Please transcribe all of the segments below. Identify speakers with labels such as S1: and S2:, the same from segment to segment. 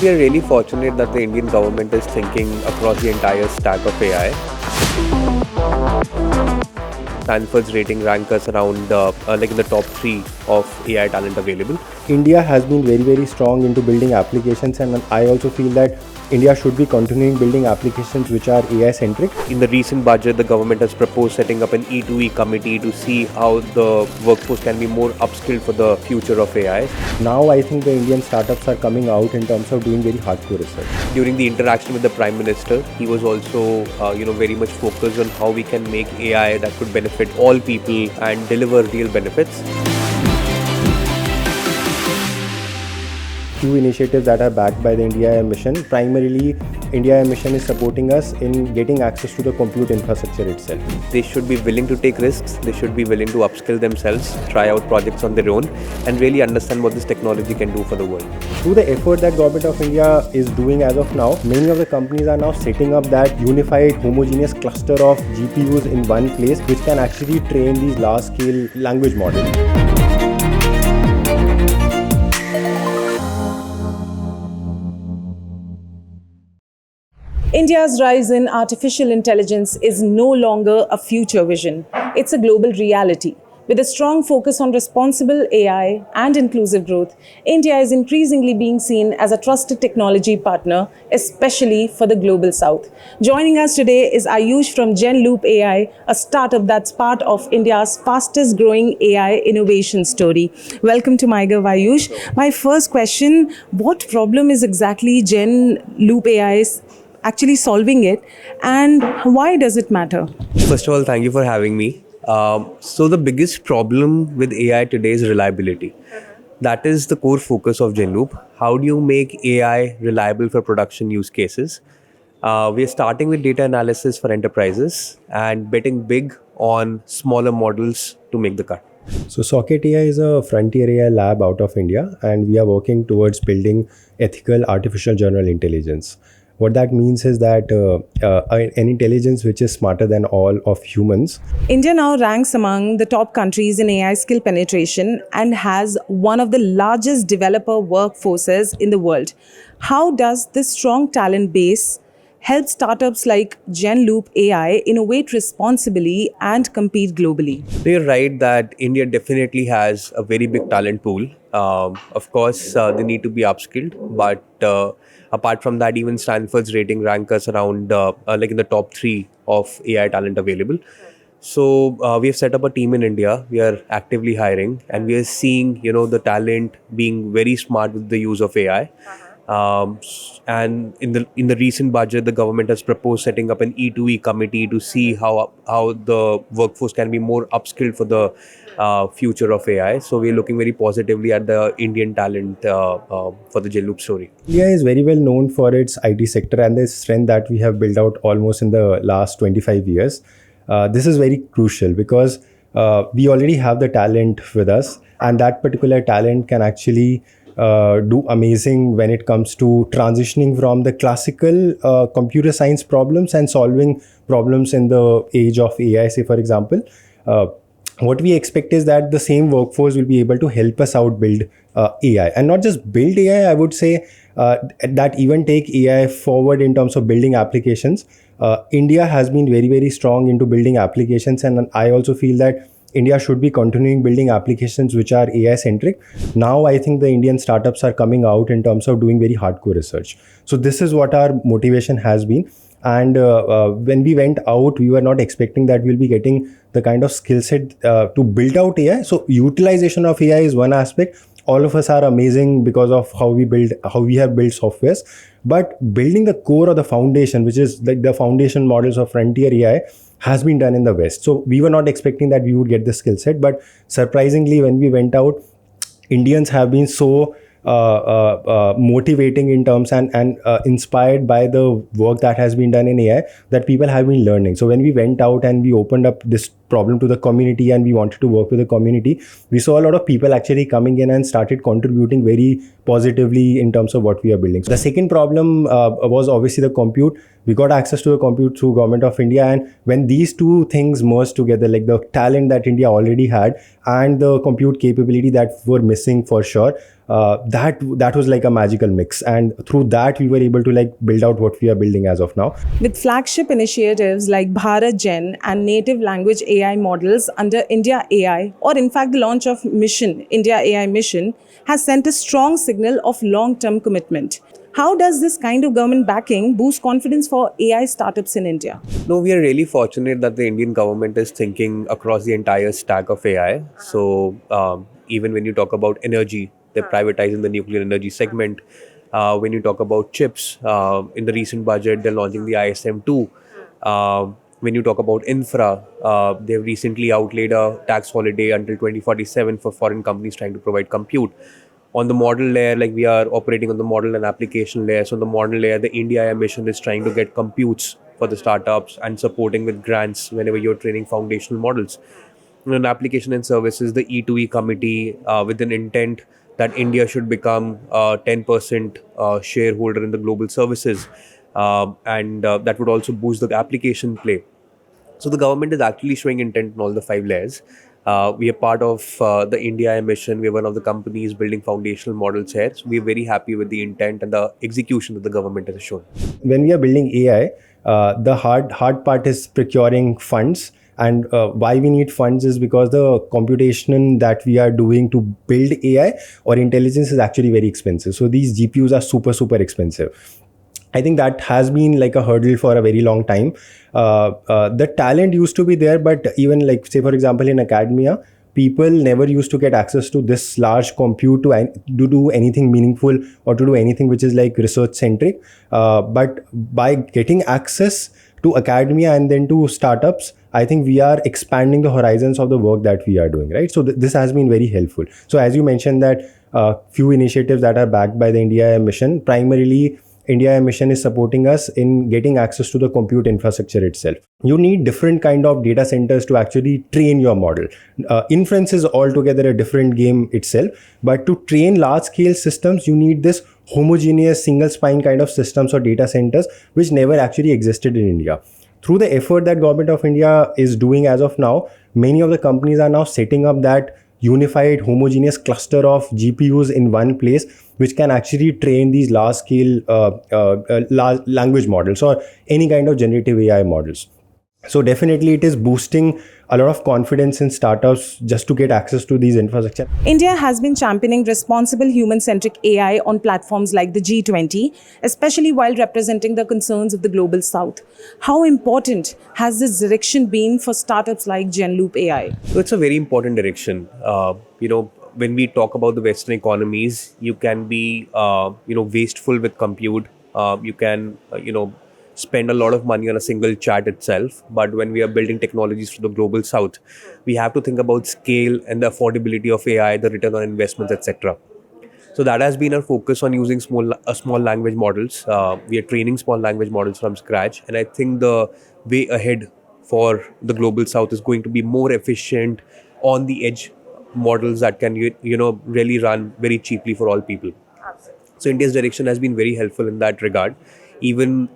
S1: We are really fortunate that the Indian government is thinking across the entire stack of AI. Stanford's rating rank us around like in the top 3 of AI talent available.
S2: India has been very strong into building applications, and I also feel that India should be continuing building applications which are AI centric.
S1: In the recent budget, the government has proposed setting up an E2E committee to see how the workforce can be more upskilled for the future of AI.
S2: Now I think the Indian startups are coming out in terms of doing very hardcore research.
S1: During the interaction with the Prime Minister, he was also very much focused on how we can make AI that could benefit all people and deliver real benefits.
S2: Few initiatives that are backed by the India mission. Primarily, India mission is supporting us in getting access to the compute infrastructure itself.
S1: They should be willing to take risks, they should be willing to upskill themselves, try out projects on their own, and really understand what this technology can do for the world.
S2: Through the effort that Government of India is doing as of now, many of the companies are now setting up that unified homogeneous cluster of GPUs in one place, which can actually train these large-scale language models.
S3: India's rise in artificial intelligence is no longer a future vision. It's a global reality. With a strong focus on responsible AI and inclusive growth, India is increasingly being seen as a trusted technology partner, especially for the global south. Joining us today is Ayush from GenLoop AI, a startup that's part of India's fastest growing AI innovation story. Welcome to MyGov, Ayush. My first question, what problem is exactly GenLoop AI actually solving it, and why does it matter?
S1: First of all, thank you for having me. So the biggest problem with AI today is reliability. That is the core focus of GenLoop. How do you make AI reliable for production use cases? We are starting with data analysis for enterprises and betting big on smaller models to make the cut.
S2: So Socket AI is a frontier AI lab out of India, and we are working towards building ethical artificial general intelligence. What that means is that an intelligence which is smarter than all of humans.
S3: India now ranks among the top countries in AI skill penetration and has one of the largest developer workforces in the world. How does this strong talent base help startups like GenLoop AI innovate responsibly and compete globally?
S1: You're right that India definitely has a very big talent pool. Of course, they need to be upskilled, but apart from that, even Stanford's rating rank us around like in the top 3 of AI talent available. So we have set up a team in India. We are actively hiring, and we are seeing the talent being very smart with the use of AI. And in the recent budget, the government has proposed setting up an E2E committee to see how the workforce can be more upskilled for the future of AI. So we're looking very positively at the Indian talent for the GenLoop story.
S2: India is very well known for its IT sector and the strength that we have built out almost in the last 25 years. This is very crucial because we already have the talent with us, and that particular talent can actually do amazing when it comes to transitioning from the classical computer science problems and solving problems in the age of AI. Say, for example, what we expect is that the same workforce will be able to help us out build AI, and not just build AI. I would say that even take AI forward in terms of building applications. India has been very strong into building applications, and I also feel that India should be continuing building applications which are AI centric. Now I think the Indian startups are coming out in terms of doing very hardcore research. So this is what our motivation has been. And when we went out, we were not expecting that we'll be getting the kind of skill set to build out AI. So utilization of AI is one aspect. All of us are amazing because of how we have built softwares. But building the core or the foundation, which is like the foundation models of frontier AI, has been done in the West. So we were not expecting that we would get the skill set. But surprisingly, when we went out, Indians have been so motivating in terms and inspired by the work that has been done in AI that people have been learning. So when we went out and we opened up this problem to the community and we wanted to work with the community, we saw a lot of people actually coming in and started contributing very positively in terms of what we are building. So the second problem was obviously the compute. we got access to the compute through Government of India. And when these two things merged together, like the talent that India already had and the compute capability that were missing for sure, that was like a magical mix. And through that, we were able to like build out what we are building as of now.
S3: With flagship initiatives like Bharat Gen and native language AI models under India AI, or in fact the launch of India AI Mission, has sent a strong signal of long-term commitment. How does this kind of government backing boost confidence for AI startups in India?
S1: No, we are really fortunate that the Indian government is thinking across the entire stack of AI. So even when you talk about energy, they're privatizing the nuclear energy segment. When you talk about chips, in the recent budget, they're launching the ISM-2. When you talk about infra, they've recently outlaid a tax holiday until 2047 for foreign companies trying to provide compute. On the model layer, like we are operating on the model and application layer. So on the model layer, the India AI mission is trying to get computes for the startups and supporting with grants whenever you're training foundational models. And on application and services, the E2E committee with an intent that India should become a 10% shareholder in the global services. And that would also boost the application play. So the government is actually showing intent in all the 5 layers. We are part of the India mission. We are one of the companies building foundational models here. So we are very happy with the intent and the execution that the government has shown.
S2: When we are building AI, the hard part is procuring funds. And why we need funds is because the computation that we are doing to build AI or intelligence is actually very expensive. So these GPUs are super expensive. I think that has been like a hurdle for a very long time. The talent used to be there, but even like say for example in academia, people never used to get access to this large compute to do anything meaningful or to do anything which is like research centric. But by getting access to academia and then to startups, I think we are expanding the horizons of the work that we are doing, right? So this has been very helpful. So as you mentioned that few initiatives that are backed by the India mission, primarily India mission is supporting us in getting access to the compute infrastructure itself. You need different kind of data centers to actually train your model. Inference is altogether a different game itself, but to train large scale systems, you need this homogeneous single spine kind of systems or data centers, which never actually existed in India. Through the effort that Government of India is doing as of now, many of the companies are now setting up that unified homogeneous cluster of GPUs in one place, which can actually train these large scale large language models or any kind of generative AI models. So definitely it is boosting a lot of confidence in startups just to get access to these infrastructure.
S3: India has been championing responsible human-centric AI on platforms like the G20, especially while representing the concerns of the global south. How important has this direction been for startups like Genloop AI?
S1: So it's a very important direction. When we talk about the Western economies, you can be, wasteful with compute. You can, spend a lot of money on a single chat itself. But when we are building technologies for the global south, we have to think about scale and the affordability of AI, the return on investments, etc. So that has been our focus on using small language models. We are training small language models from scratch. And I think the way ahead for the global south is going to be more efficient on the edge models that can, really run very cheaply for all people. So India's direction has been very helpful in that regard. Even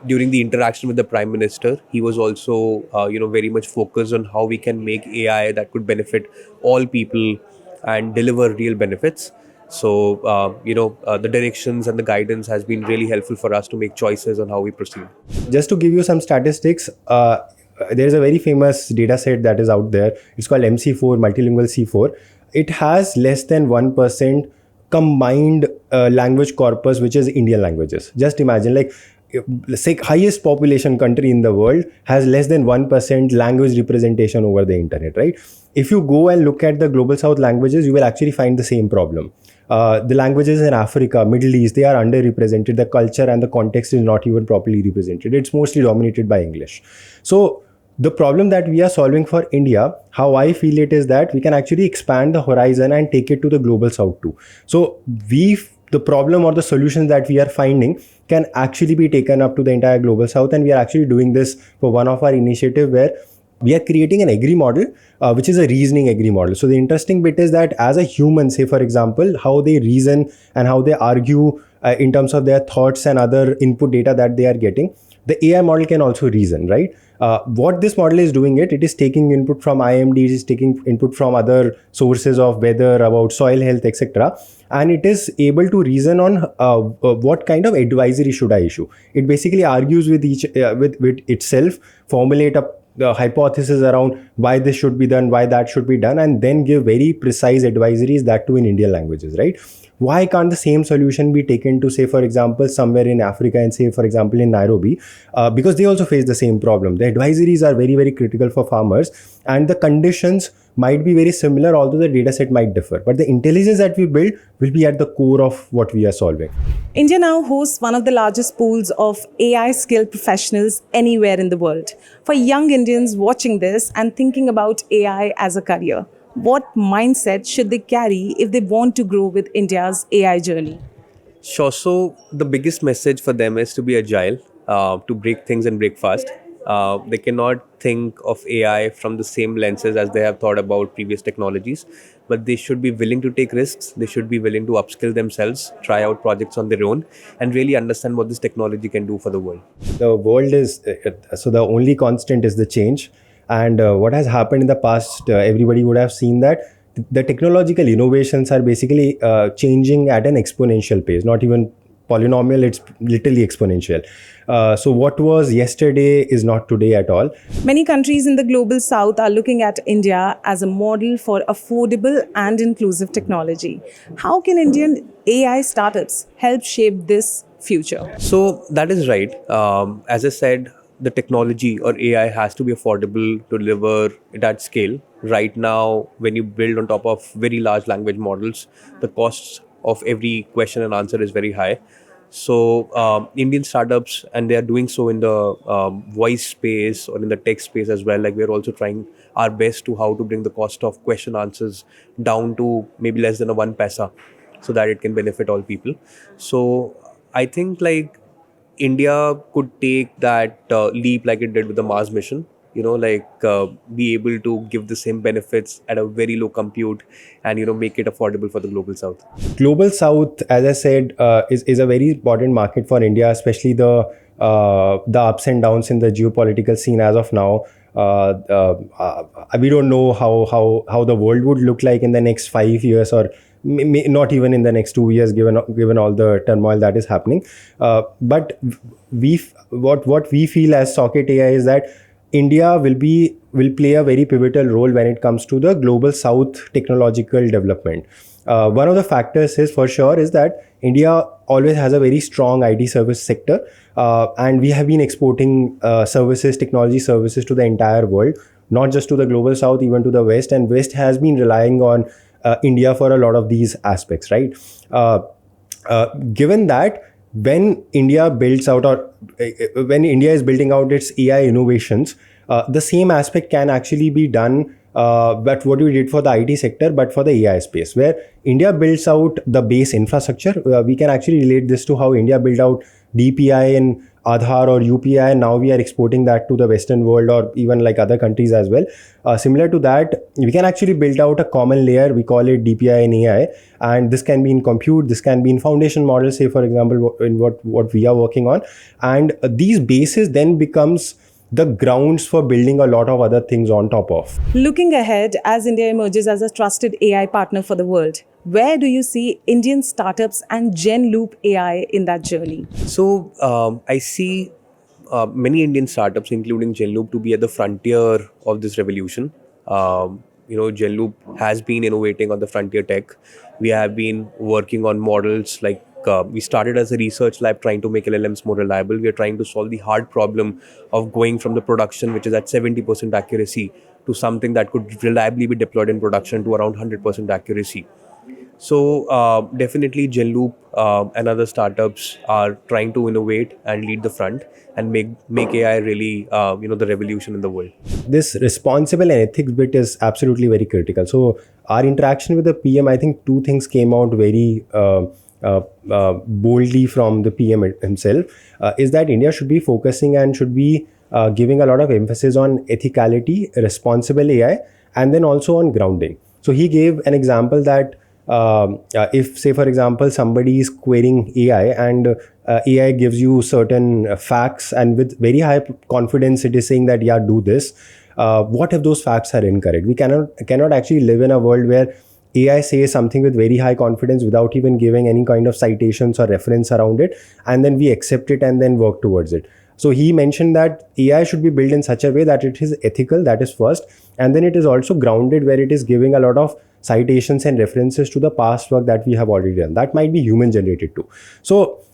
S1: during the interaction with the Prime Minister, he was also, very much focused on how we can make AI that could benefit all people and deliver real benefits. So, the directions and the guidance has been really helpful for us to make choices on how we proceed.
S2: Just to give you some statistics, there is a very famous data set that is out there. It's called MC4, multilingual C4. It has less than 1% combined language corpus, which is Indian languages. Just imagine, like, say highest population country in the world has less than 1% language representation over the internet, right? If you go and look at the global south languages, you will actually find the same problem. The languages in Africa, Middle East, they are underrepresented. The culture and the context is not even properly represented. It's mostly dominated by English. So the problem that we are solving for India, how I feel it is that we can actually expand the horizon and take it to the global south too. So the problem or the solutions that we are finding can actually be taken up to the entire global south, and we are actually doing this for one of our initiative where we are creating an agree model, which is a reasoning agree model. So the interesting bit is that as a human, say for example, how they reason and how they argue in terms of their thoughts and other input data that they are getting, the AI model can also reason, right? What this model is doing, it is taking input from IMD, it is taking input from other sources of weather, about soil health, etc. And it is able to reason on what kind of advisory should I issue. It basically argues with with itself, formulate a the hypothesis around why this should be done, why that should be done, and then give very precise advisories, that too in Indian languages, right? Why can't the same solution be taken to, say, for example, somewhere in Africa and, say, for example, in Nairobi? Because they also face the same problem. The advisories are very, very critical for farmers, and the conditions might be very similar, although the data set might differ. But the intelligence that we build will be at the core of what we are solving.
S3: India now hosts one of the largest pools of AI skilled professionals anywhere in the world. For young Indians watching this and thinking about AI as a career, what mindset should they carry if they want to grow with India's AI journey?
S1: Sure. So the biggest message for them is to be agile, to break things and break fast. They cannot think of AI from the same lenses as they have thought about previous technologies, but they should be willing to take risks. They should be willing to upskill themselves, try out projects on their own, and really understand what this technology can do for the world.
S2: The world is, so the only constant is the change. And what has happened in the past, everybody would have seen that the technological innovations are basically changing at an exponential pace, not even polynomial, it's literally exponential. So what was yesterday is not today at all.
S3: Many countries in the global south are looking at India as a model for affordable and inclusive technology. How can Indian AI startups help shape this future?
S1: So that is right. As I said, the technology or AI has to be affordable to deliver it at scale. Right now, when you build on top of very large language models, the costs of every question and answer is very high. So Indian startups, and they are doing so in the voice space or in the text space as well. Like, we're also trying our best to how to bring the cost of question answers down to maybe less than a one paisa, so that it can benefit all people. So I think like India could take that leap like it did with the Mars mission. Be able to give the same benefits at a very low compute, and make it affordable for the global south.
S2: Global South, as I said, is a very important market for India, especially the ups and downs in the geopolitical scene as of now. We don't know how the world would look like in the next 5 years, or not even in the next 2 years, given all the turmoil that is happening. But what we feel as Socket AI is that India will play a very pivotal role when it comes to the global south technological development. One of the factors is that India always has a very strong IT service sector, and we have been exporting technology services to the entire world, not just to the global south, even to the West. And West has been relying on India for a lot of these aspects, right? Given that, when India builds out, or when India is building out its AI innovations, the same aspect can actually be done, but what we did for the IT sector, but for the AI space, where India builds out the base infrastructure. We can actually relate this to how India built out DPI and Aadhaar or UPI, and now we are exporting that to the Western world, or even like other countries as well. Similar to that, we can actually build out a common layer. We call it DPI and AI, and this can be in compute, this can be in foundation models, say for example, in what we are working on. And these bases then becomes the grounds for building a lot of other things on top of.
S3: Looking ahead, as India emerges as a trusted AI partner for the world, where do you see Indian startups and Gen Loop AI in that journey?
S1: So I see many Indian startups, including Genloop, to be at the frontier of this revolution. Genloop has been innovating on the frontier tech. We have been working on models like we started as a research lab trying to make LLMs more reliable. We are trying to solve the hard problem of going from the production, which is at 70% accuracy, to something that could reliably be deployed in production to around 100% accuracy. So definitely Genloop and other startups are trying to innovate and lead the front and make AI really the revolution in the world.
S2: This responsible and ethics bit is absolutely very critical. So our interaction with the PM, I think two things came out very boldly from the PM himself, is that India should be focusing and should be giving a lot of emphasis on ethicality, responsible AI, and then also on grounding. So he gave an example that If, say, for example, somebody is querying AI and AI gives you certain facts, and with very high confidence, it is saying that, yeah, do this. What if those facts are incorrect? We cannot actually live in a world where AI says something with very high confidence without even giving any kind of citations or reference around it, and then we accept it and then work towards it. So he mentioned that AI should be built in such a way that it is ethical, that is first, and then it is also grounded where it is giving a lot of citations and references to the past work that we have already done. That might be human generated too. So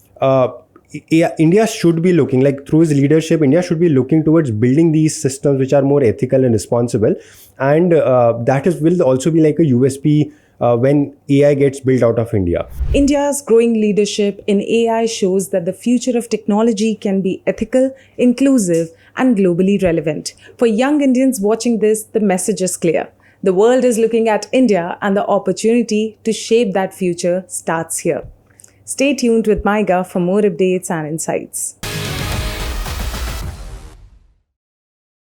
S2: India should be looking, like through his leadership, India should be looking towards building these systems which are more ethical and responsible, and that will also be like a USP when AI gets built out of India.
S3: India's growing leadership in AI shows that the future of technology can be ethical, inclusive, and globally relevant. For young Indians watching this, the message is clear. The world is looking at India, and the opportunity to shape that future starts here. Stay tuned with MyGov for more updates and insights.